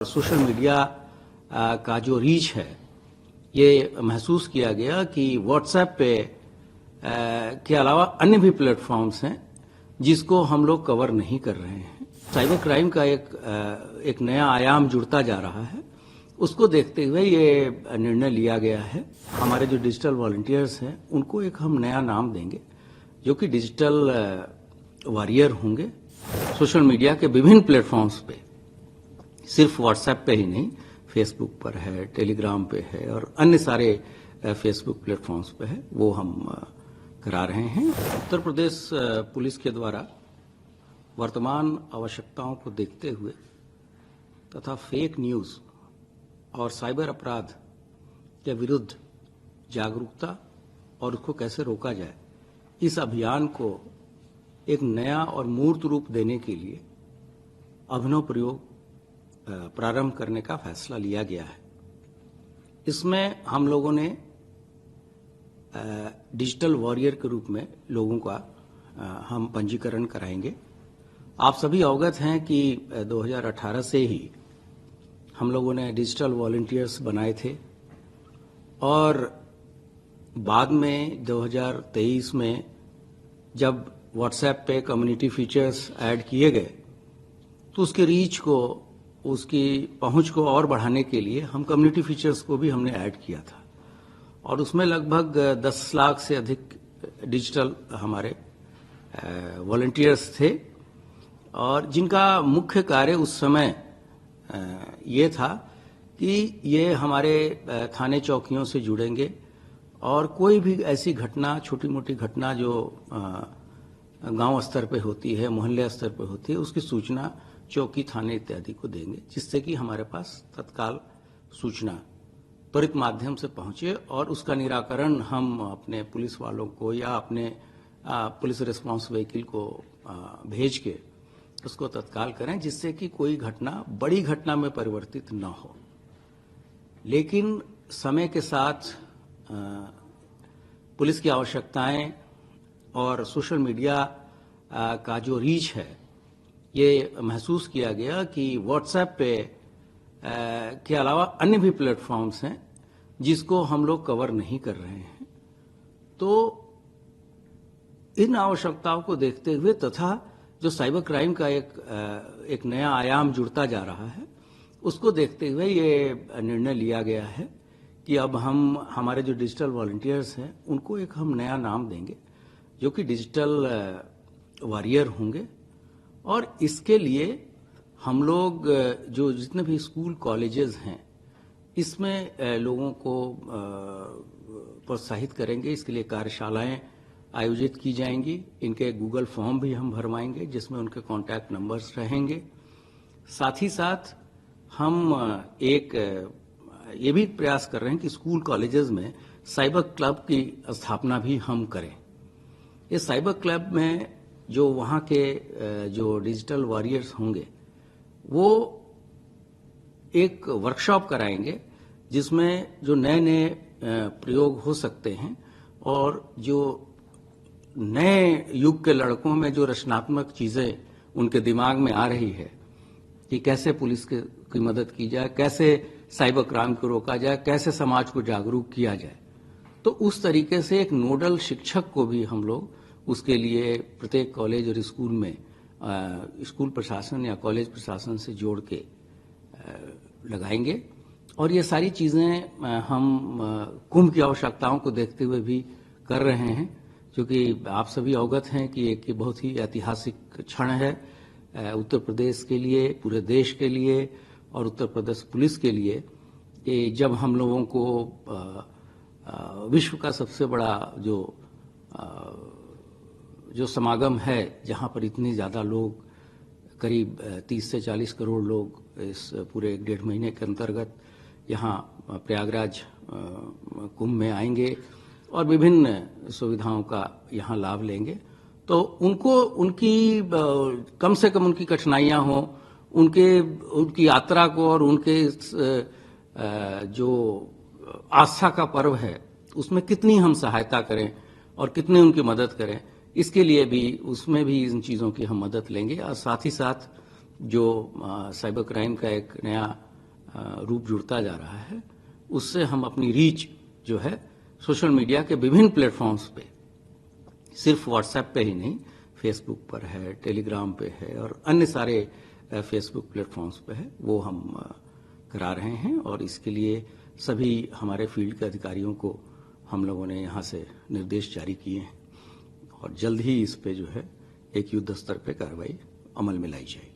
Social media का जो reach है ये महसूस किया गया कि व्हाट्सएप पे के अलावा अन्य भी प्लेटफॉर्म्स हैं जिसको हम लोग कवर नहीं कर रहे हैं। साइबर क्राइम का एक नया आयाम जुड़ता जा रहा है। उसको देखते हुए ये निर्णय लिया गया है। हमारे जो डिजिटल वॉलंटियर्स हैं उनको एक हम नया नाम देंगे जो कि डिजिटल वॉरियर होंगे। सोशल मीडिया के विभिन्न प्लेटफॉर्म्स पे, सिर्फ व्हाट्सएप पे ही नहीं, फेसबुक पर है, टेलीग्राम पे है और अन्य सारे फेसबुक प्लेटफॉर्म्स पे है, वो हम करा रहे हैं। उत्तर प्रदेश पुलिस के द्वारा वर्तमान आवश्यकताओं को देखते हुए तथा फेक न्यूज और साइबर अपराध के विरुद्ध जागरूकता और उसको कैसे रोका जाए, इस अभियान को एक नया और मूर्त रूप देने के लिए अभिनव प्रयोग प्रारंभ करने का फैसला लिया गया है। इसमें हम लोगों ने डिजिटल वॉरियर के रूप में लोगों का हम पंजीकरण कराएंगे। आप सभी अवगत हैं कि 2018 से ही हम लोगों ने डिजिटल वॉलंटियर्स बनाए थे और बाद में 2023 में जब व्हाट्सएप पे कम्युनिटी फीचर्स ऐड किए गए तो उसके रीच को, उसकी पहुंच को और बढ़ाने के लिए हम कम्युनिटी फीचर्स को भी हमने ऐड किया था और उसमें लगभग 10 लाख से अधिक डिजिटल हमारे वॉलंटियर्स थे और जिनका मुख्य कार्य उस समय ये था कि ये हमारे थाने चौकियों से जुड़ेंगे और कोई भी ऐसी घटना, छोटी मोटी घटना जो गांव स्तर पे होती है, मोहल्ले स्तर पे होती है, उसकी सूचना चौकी, थाने इत्यादि को देंगे, जिससे कि हमारे पास तत्काल सूचना त्वरित माध्यम से पहुंचे और उसका निराकरण हम अपने पुलिस वालों को या अपने पुलिस रिस्पांस व्हीकल को भेज के उसको तत्काल करें, जिससे कि कोई घटना बड़ी घटना में परिवर्तित न हो। लेकिन समय के साथ पुलिस की आवश्यकताएं और सोशल मीडिया का जो रीच है ये महसूस किया गया कि व्हाट्सएप पे के अलावा अन्य भी प्लेटफॉर्म्स हैं जिसको हम लोग कवर नहीं कर रहे हैं। तो इन आवश्यकताओं को देखते हुए तथा जो साइबर क्राइम का एक नया आयाम जुड़ता जा रहा है, उसको देखते हुए ये निर्णय लिया गया है कि अब हम हमारे जो डिजिटल वॉलंटियर्स हैं उनको एक हम नया नाम देंगे जो कि डिजिटल वॉरियर होंगे और इसके लिए हम लोग जो जितने भी स्कूल कॉलेजेस हैं इसमें लोगों को प्रोत्साहित करेंगे। इसके लिए कार्यशालाएं आयोजित की जाएंगी। इनके गूगल फॉर्म भी हम भरवाएंगे जिसमें उनके कॉन्टैक्ट नंबर्स रहेंगे। साथ ही साथ हम एक ये भी प्रयास कर रहे हैं कि स्कूल कॉलेजेस में साइबर क्लब की स्थापना भी हम करें। इस साइबर क्लब में जो वहाँ के जो डिजिटल वॉरियर्स होंगे वो एक वर्कशॉप कराएंगे जिसमें जो नए नए प्रयोग हो सकते हैं और जो नए युग के लड़कों में जो रचनात्मक चीज़ें उनके दिमाग में आ रही है कि कैसे पुलिस की मदद की जाए, कैसे साइबर क्राइम को रोका जाए, कैसे समाज को जागरूक किया जाए। तो उस तरीके से एक नोडल शिक्षक को भी हम लोग उसके लिए प्रत्येक कॉलेज और स्कूल में स्कूल प्रशासन या कॉलेज प्रशासन से जोड़ के लगाएंगे और ये सारी चीज़ें हम कुंभ की आवश्यकताओं को देखते हुए भी कर रहे हैं, क्योंकि आप सभी अवगत हैं कि एक बहुत ही ऐतिहासिक क्षण है उत्तर प्रदेश के लिए, पूरे देश के लिए और उत्तर प्रदेश पुलिस के लिए कि जब हम लोगों को विश्व का सबसे बड़ा जो समागम है, जहां पर इतने ज़्यादा लोग, करीब 30 से 40 करोड़ लोग इस पूरे 1.5 महीने के अंतर्गत यहाँ प्रयागराज कुंभ में आएंगे और विभिन्न सुविधाओं का यहाँ लाभ लेंगे, तो उनको उनकी कम से कम उनकी कठिनाइयाँ हों, उनकी यात्रा को और उनके जो आस्था का पर्व है उसमें कितनी हम सहायता करें और कितनी उनकी मदद करें, इसके लिए भी उसमें भी इन चीज़ों की हम मदद लेंगे। और साथ ही साथ जो साइबर क्राइम का एक नया रूप जुड़ता जा रहा है, उससे हम अपनी रीच जो है सोशल मीडिया के विभिन्न प्लेटफॉर्म्स पे, सिर्फ व्हाट्सएप पे ही नहीं, फेसबुक पर है, टेलीग्राम पे है और अन्य सारे फेसबुक प्लेटफॉर्म्स पे है, वो हम करा रहे हैं। और इसके लिए सभी हमारे फील्ड के अधिकारियों को हम लोगों ने यहाँ से निर्देश जारी किए हैं और जल्द ही इस पे जो है एक युद्ध स्तर पे कार्रवाई अमल में लाई जाएगी।